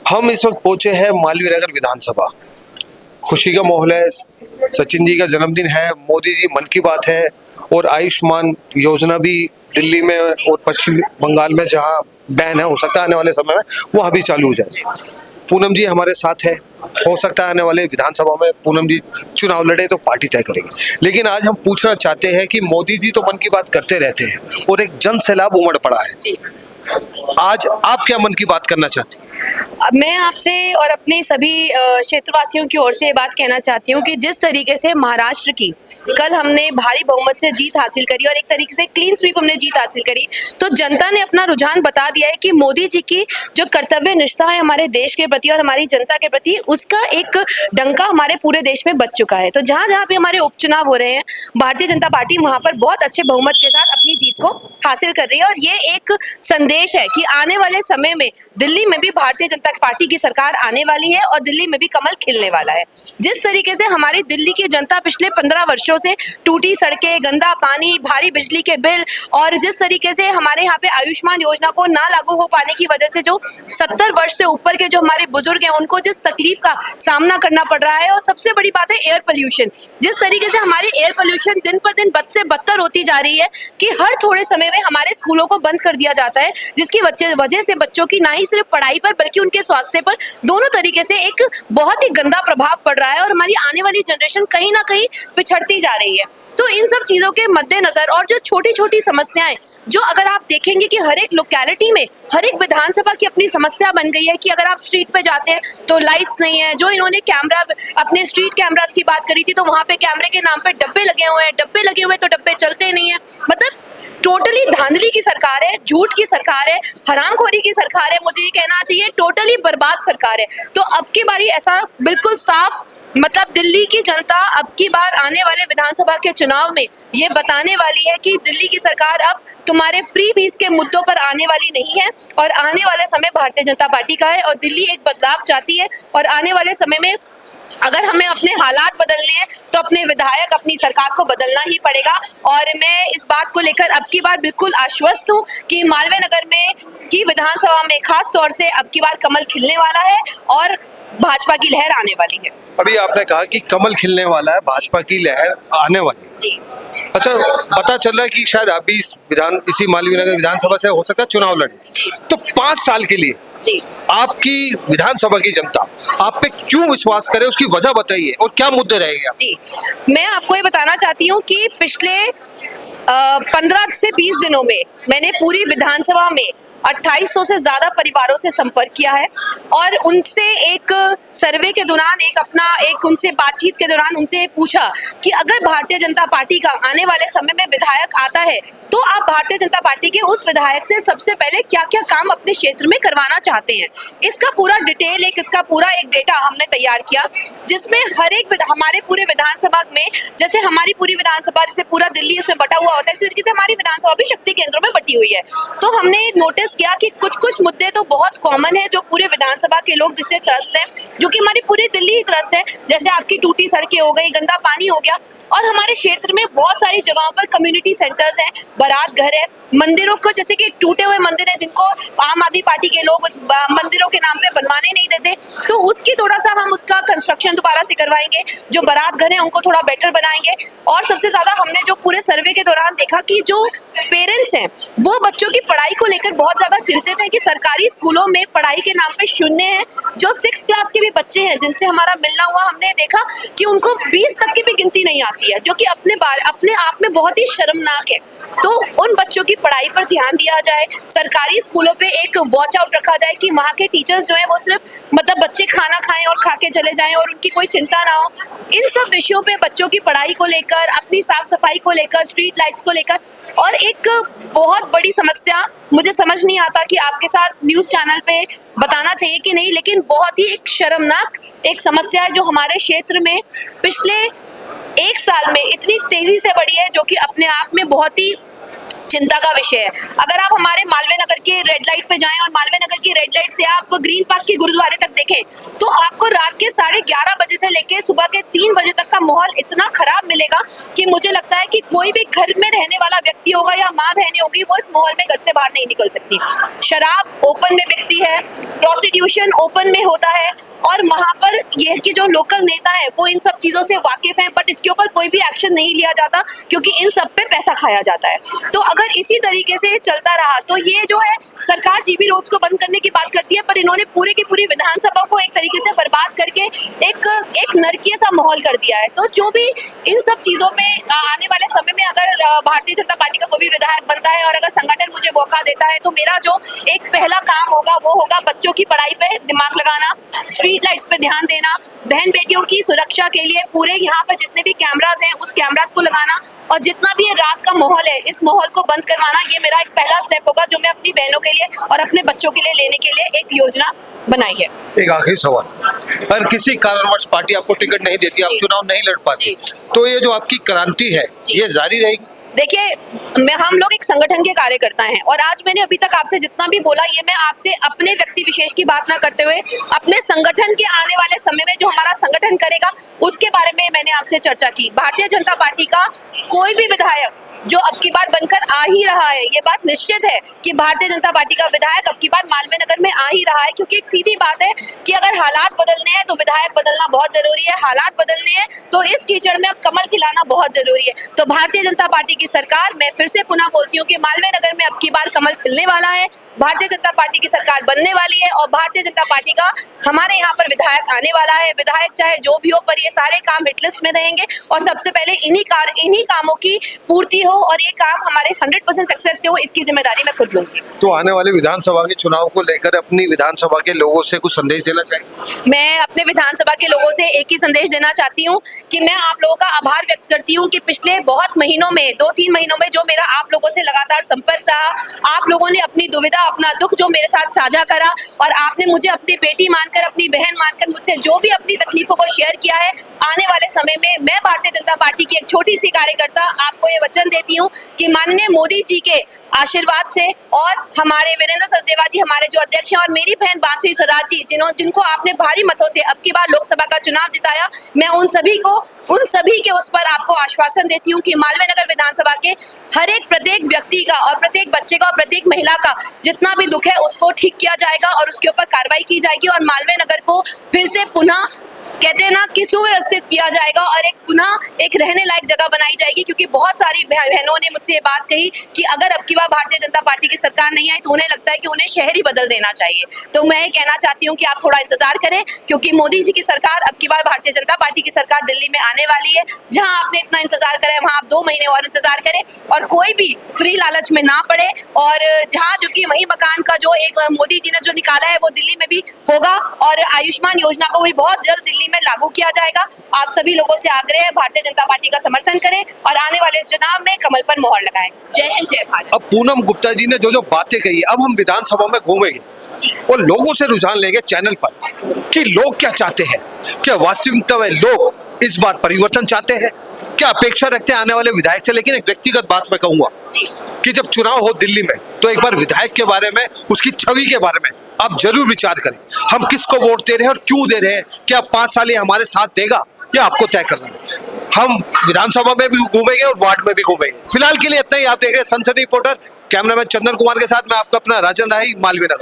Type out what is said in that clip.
हम इस वक्त पहुंचे हैं मालवीय नगर विधानसभा। खुशी का माहौल है, सचिन जी का जन्मदिन है, मोदी जी मन की बात है और आयुष्मान योजना भी दिल्ली में और पश्चिम बंगाल में जहां बैन है, हो सकता है आने वाले समय में वहां भी चालू हो जाए। पूनम जी हमारे साथ है, हो सकता है आने वाले विधानसभा में पूनम जी चुनाव लड़े तो पार्टी तय करेंगे। लेकिन आज हम पूछना चाहते हैं कि मोदी जी तो मन की बात करते रहते हैं और एक जन सैलाब उमड़ पड़ा है, आज आप क्या मन की बात करना चाहते हैं? मैं आपसे और अपने सभी क्षेत्रवासियों की ओर से ये बात कहना चाहती हूँ कि जिस तरीके से महाराष्ट्र की कल हमने भारी बहुमत से जीत हासिल करी और एक तरीके से क्लीन स्वीप हमने जीत हासिल करी, तो जनता ने अपना रुझान बता दिया है कि मोदी जी की जो कर्तव्य निष्ठा है हमारे देश के प्रति और हमारी जनता के प्रति, उसका एक डंका हमारे पूरे देश में बज चुका है। तो जहाँ जहाँ भी हमारे उपचुनाव हो रहे हैं, भारतीय जनता पार्टी वहां पर बहुत अच्छे बहुमत के साथ अपनी जीत को हासिल कर रही है। और ये एक संदेश है कि आने वाले समय में दिल्ली में भी भारतीय जनता पार्टी की सरकार आने वाली है और दिल्ली में भी कमल खिलने वाला है। जिस तरीके से हमारी दिल्ली की जनता पिछले 15 वर्षों से टूटी सड़कें, गंदा पानी, भारी बिजली के बिल और जिस तरीके से हमारे यहाँ पे आयुष्मान योजना को ना लागू हो पाने की वजह से जो 70 वर्ष से ऊपर के जो हमारे बुजुर्ग हैं उनको जिस तकलीफ का सामना करना पड़ रहा है। और सबसे बड़ी बात है एयर पोल्यूशन। जिस तरीके से हमारी एयर पोल्यूशन दिन पर दिन बद से बदतर होती जा रही है कि हर थोड़े समय में हमारे स्कूलों को बंद कर दिया जाता है, जिसकी वजह से बच्चों की ना ही सिर्फ पढ़ाई पर बल्कि उनके स्वास्थ्य पर दोनों तरीके से एक बहुत ही गंदा प्रभाव पड़ रहा है और हमारी आने वाली जनरेशन कहीं ना कहीं पिछड़ती जा रही है। तो इन सब चीजों के मद्देनजर और जो छोटी छोटी समस्याएं जो अगर आप देखेंगे कि हर एक लोकेलिटी में हर एक विधानसभा की अपनी समस्या बन गई है कि अगर आप स्ट्रीट पे जाते हैं तो लाइट्स नहीं है। जो इन्होंने कैमरा अपने स्ट्रीट कैमरास की बात करी थी तो वहां पे कैमरे के नाम पे डब्बे लगे हुए हैं, डब्बे लगे हुए तो डब्बे चलते नहीं है। मतलब टोटली धांधली की सरकार है, झूठ की सरकार है, हरामखोरी की सरकार है, मुझे ये कहना चाहिए टोटली बर्बाद सरकार है। तो अब की बारी ऐसा बिल्कुल साफ, मतलब दिल्ली की जनता अब की बार आने वाले विधानसभा के चुनाव में ये बताने वाली है कि दिल्ली की सरकार अब तुम्हारे फ्री बीस के मुद्दों पर आने वाली नहीं है और आने वाले समय भारतीय जनता पार्टी का है और दिल्ली एक बदलाव चाहती है। और आने वाले समय में अगर हमें अपने हालात बदलने हैं तो अपने विधायक, अपनी सरकार को बदलना ही पड़ेगा। और मैं इस बात को लेकर अब की बार बिल्कुल आश्वस्त हूँ कि मालवीय नगर में की विधानसभा में खास तौर से अब की बार कमल खिलने वाला है और भाजपा की लहर आने वाली है। अभी आपने कहा कि कमल खिलने वाला है, भाजपा की लहर आने वाली है। जी। अच्छा, पता चल रहा है कि शायद आप भी इसी मालवीय नगर विधानसभा से हो सकता है चुनाव लड़े, तो 5 साल के लिए जी। आपकी विधानसभा की जनता आप पे क्यों विश्वास करे, उसकी वजह बताइए और क्या मुद्दे रहेंगे? जी, मैं आपको ये बताना चाहती हूँ कि पिछले 15 से 20 दिनों में मैंने पूरी विधानसभा में 2800 से ज्यादा परिवारों से संपर्क किया है और उनसे एक सर्वे के दौरान उनसे बातचीत के दौरान उनसे पूछा कि अगर भारतीय जनता पार्टी का आने वाले समय में विधायक आता है तो आप भारतीय जनता पार्टी के उस विधायक से सबसे पहले क्या क्या काम अपने क्षेत्र में करवाना चाहते हैं। इसका पूरा डिटेल इसका पूरा एक डेटा हमने तैयार किया, जिसमें हर एक हमारे पूरे विधानसभा में, जैसे हमारी पूरी विधानसभा जैसे पूरा दिल्ली उसमें बटा हुआ होता है, इसी तरीके से हमारी विधानसभा भी शक्ति केंद्रों में बटी हुई है। तो हमने नोटिस किया कि कुछ कुछ मुद्दे तो बहुत कॉमन है जो पूरे विधानसभा के लोग जिससे त्रस्त हैं, जो कि हमारी पूरी दिल्ली ही त्रस्त है। जैसे आपकी टूटी सड़कें हो गई, गंदा पानी हो गया और हमारे क्षेत्र में बहुत सारी जगहों पर कम्युनिटी सेंटर्स हैं, बारात घर है, मंदिरों को, जैसे कि टूटे हुए मंदिर है जिनको आम आदमी पार्टी के लोग उस मंदिरों के नाम पे बनवाने नहीं देते, तो उसकी थोड़ा सा हम उसका कंस्ट्रक्शन दोबारा से करवाएंगे। जो बारात घर है उनको थोड़ा बेटर बनाएंगे। और सबसे ज्यादा हमने जो पूरे सर्वे के दौरान देखा कि जो पेरेंट्स हैं वो बच्चों की पढ़ाई को लेकर बहुत ज्यादा चिंतित है कि सरकारी स्कूलों में पढ़ाई के नाम पे शून्य है। जो 6th क्लास के भी बच्चे हैं जिनसे हमारा मिलना हुआ, हमने देखा कि उनको 20 तक की भी गिनती नहीं आती है, जो कि अपने आप में बहुत ही शर्मनाक है। तो उन बच्चों की पढ़ाई पर ध्यान दिया जाए, सरकारी स्कूलों पे एक वॉच आउट रखा जाए कि वहाँ के टीचर्स जो है वो सिर्फ मतलब बच्चे खाना खाएं और खा के चले जाएं और उनकी कोई चिंता ना हो। इन सब विषयों पे बच्चों की पढ़ाई को लेकर, अपनी साफ सफाई को लेकर, स्ट्रीट लाइट्स को लेकर, और एक बहुत बड़ी समस्या, मुझे समझ नहीं आता कि आपके साथ न्यूज चैनल पे बताना चाहिए कि नहीं, लेकिन बहुत ही एक शर्मनाक एक समस्या है जो हमारे क्षेत्र में पिछले 1 साल में इतनी तेजी से बढ़ी है, जो कि अपने आप में बहुत ही चिंता का विषय है। अगर आप हमारे मालवीय नगर के रेड लाइट पे जाएं और मालवीय नगर की रेड लाइट से आप ग्रीन पार्क के गुरुद्वारे तक देखें तो आपको रात के 11:30 बजे से लेके सुबह के 3 बजे तक का माहौल इतना खराब मिलेगा कि मुझे लगता है कि कोई भी घर में रहने वाला व्यक्ति होगा या माँ बहनें होगी वो इस माहौल में घर से बाहर नहीं निकल सकती। शराब ओपन में बिकती है, प्रोस्टिट्यूशन ओपन में होता है और वहाँ पर ये कि जो लोकल नेता है वो इन सब चीजों से वाकिफ हैं, बट इसके ऊपर कोई भी एक्शन नहीं लिया जाता क्योंकि इन सब पे पैसा खाया जाता है। तो अगर इसी तरीके से चलता रहा तो ये जो है सरकार जीबी रोड्स को बंद करने की बात करती है, पर इन्होंने पूरे की पूरी विधानसभा को एक तरीके से बर्बाद करके एक नरकीय सा माहौल कर दिया है। तो जो भी इन सब चीजों में आने वाले समय में अगर भारतीय जनता पार्टी का कोई भी विधायक बनता है और अगर संगठन मुझे मौका देता है तो मेरा जो एक पहला काम होगा वो होगा बच्चों की पढ़ाई पे दिमाग लगाना, स्ट्रीट लाइट्स पे ध्यान देना, बहन बेटियों की सुरक्षा के लिए पूरे यहाँ पर जितने भी कैमरास हैं उस कैमरास को लगाना और जितना भी ये रात का माहौल है इस माहौल को बंद करवाना, ये मेरा एक पहला स्टेप होगा जो मैं अपनी बहनों के लिए और अपने बच्चों के लिए लेने के लिए एक योजना बनाई है। एक आखिरी सवाल, अगर किसी कारणवश पार्टी आपको टिकट नहीं देती, आप चुनाव नहीं लड़ पाती, तो ये जो आपकी क्रांति है ये जारी रहेगी? देखिए, हम लोग एक संगठन के कार्यकर्ता हैं और आज मैंने अभी तक आपसे जितना भी बोला ये मैं आपसे अपने व्यक्ति विशेष की बात ना करते हुए अपने संगठन के आने वाले समय में जो हमारा संगठन करेगा उसके बारे में मैंने आपसे चर्चा की। भारतीय जनता पार्टी का कोई भी विधायक जो अब की बार बनकर आ ही रहा है, ये बात निश्चित है कि भारतीय जनता पार्टी का विधायक अब की बार मालवीय नगर में आ ही रहा है, क्योंकि एक सीधी बात है कि अगर हालात बदलने हैं तो विधायक बदलना बहुत जरूरी है, हालात बदलने हैं तो इस कीचड़ में अब कमल खिलाना बहुत जरूरी है। तो भारतीय जनता पार्टी की सरकार, मैं फिर से पुनः बोलती हूँ कि मालवीय नगर में अब की बार कमल खिलने वाला है, भारतीय जनता पार्टी की सरकार बनने वाली है और भारतीय जनता पार्टी का हमारे यहाँ पर विधायक आने वाला है। विधायक चाहे जो भी हो, पर ये सारे काम हिटलिस्ट में रहेंगे और सबसे पहले इन्हीं कामों की पूर्ति हो और ये काम हमारे 100% सक्सेस से हो, इसकी जिम्मेदारी मैं खुद लूंगी। तो आने वाले विधानसभा के चुनाव को लेकर अपनी विधानसभा के लोगों से कुछ संदेश देना चाहिए? मैं अपने विधानसभा के लोगों से एक ही संदेश देना चाहती हूँ कि मैं आप लोगों का आभार व्यक्त करती हूँ कि पिछले बहुत महीनों में 2-3 महीनों में जो मेरा आप लोगों से लगातार संपर्क रहा, आप लोगों ने अपनी दुविधा अपना दुख जो मेरे साथ साझा करा और आपने मुझे अपनी बेटी मानकर अपनी बहन मानकर मुझसे जो भी अपनी तकलीफों को शेयर किया है। आने वाले समय में मैं भारतीय जनता पार्टी की एक छोटी सी कार्यकर्ता आपको ये वचन देती हूँ कि माननीय मोदी जी के आशीर्वाद से और हमारे वीरेंद्र सचदेवा जी हमारे जो अध्यक्ष हैं और मेरी बहन बांसुरी स्वराज जी जिनको आपने भारी मतों से अब की बार लोकसभा का चुनाव जिताया, मैं उन सभी के उस पर आपको आश्वासन देती हूँ कि मालवीय नगर विधानसभा के हर एक प्रत्येक व्यक्ति का और प्रत्येक बच्चे का और प्रत्येक महिला का जितना भी दुख है उसको ठीक किया जाएगा और उसके ऊपर कार्रवाई की जाएगी और मालवीय नगर को फिर से पुनः कहते हैं ना कि सुव्यवस्थित किया जाएगा और पुनः एक रहने लायक जगह बनाई जाएगी। क्योंकि बहुत सारी बहनों ने मुझसे ये बात कही कि अगर अब की बार भारतीय जनता पार्टी की सरकार नहीं आई तो उन्हें लगता है कि उन्हें शहर ही बदल देना चाहिए। तो मैं ये कहना चाहती हूँ कि आप थोड़ा इंतजार करें, क्योंकि मोदी जी की सरकार अब की बार भारतीय जनता पार्टी की सरकार दिल्ली में आने वाली है। जहाँ आपने इतना इंतजार करा है वहाँ आप 2 महीने और इंतजार करें और कोई भी फ्री लालच में ना पड़े और जहाँ जो कि वही मकान का जो एक मोदी जी ने जो निकाला है वो दिल्ली में भी होगा और आयुष्मान योजना को भी बहुत जल्द दिल्ली में लागू किया जाएगा। आप सभी लोगों से आग्रह है भारतीय जनता पार्टी का समर्थन करें और आने वाले चुनाव में कमल पर मोहर लगाएं। जय हिंद, जय भारत। अब पूनम गुप्ता जी ने जो बातें कही, अब हम विधानसभा में घूमेंगे और लोगों से रुझान लेंगे चैनल पर कि लोग क्या चाहते हैं, क्या वास्तविकता में लोग इस बार परिवर्तन चाहते हैं, क्या अपेक्षा रखते हैं आने वाले विधायक से। लेकिन एक व्यक्तिगत बात मैं कहूंगा कि जब चुनाव हो दिल्ली में तो एक बार विधायक के बारे में, उसकी छवि के बारे में आप जरूर विचार करें। हम किसको वोट दे रहे हैं और क्यों दे रहे हैं, क्या 5 साल ये हमारे साथ देगा या आपको तय करना है। हम विधानसभा में भी घूमेंगे और वार्ड में भी घूमेंगे। फिलहाल के लिए इतना ही। आप देख रहे हैं सनसनी रिपोर्टर, कैमरामैन चंदन कुमार के साथ मैं आपका अपना राजन राही, मालवीय नगर।